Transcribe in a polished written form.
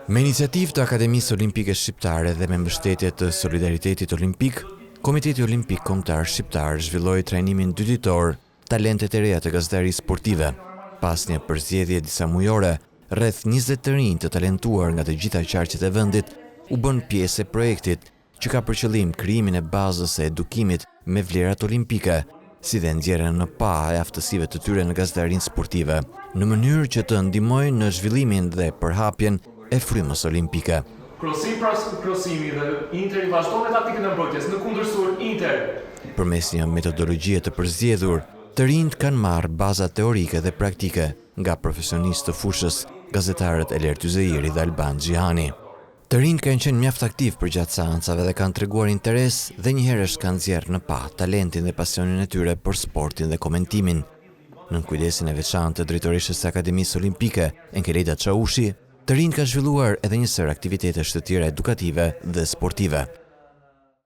Me iniciativë të Akademisë Olimpike Shqiptare dhe me mbështetje të Solidaritetit Olimpik, Komiteti Olimpik Kombëtar Shqiptar zhvilloi trajnimin 2 ditor Talentet e reja të gazetarisë sportive. Pas një përzgjedhje disa mujore, rreth 20 të rinj të talentuar nga të gjitha qarqet e vendit u bën pjesë e projektit që ka për qëllim krijimin e bazës së edukimit me vlerat olimpike, si dhe nxjerrjen në pa e aftësive të tyre në gazetarinë sportive, në mënyrë që të ndihmojnë në zhvillimin dhe përhapjen e frymës olimpike. Krosimi dhe Interi vazhdon me taktikën e mbrojtjes në kundërsur Inter. Përmes një metodologjie të përzgjedhur, të rinjt kanë marrë baza teorike dhe praktike nga profesionistë të fushës, gazetarët Eler Tyzeiri dhe Alban Xhihani. Të rinjt kanë qenë mjaft aktiv përgjatë seancave dhe kanë treguar interes dhe njëherësh kanë nxjerrë në pa talentin dhe pasionin e tyre për sportin dhe komentimin. Në kujdesin e veçantë të drejtoreshës së Akademisë Olimpike, Enkeleda Çaushi, të rinjt kanë zhvilluar edhe një sër aktivitete shtetëre edukative dhe sportive.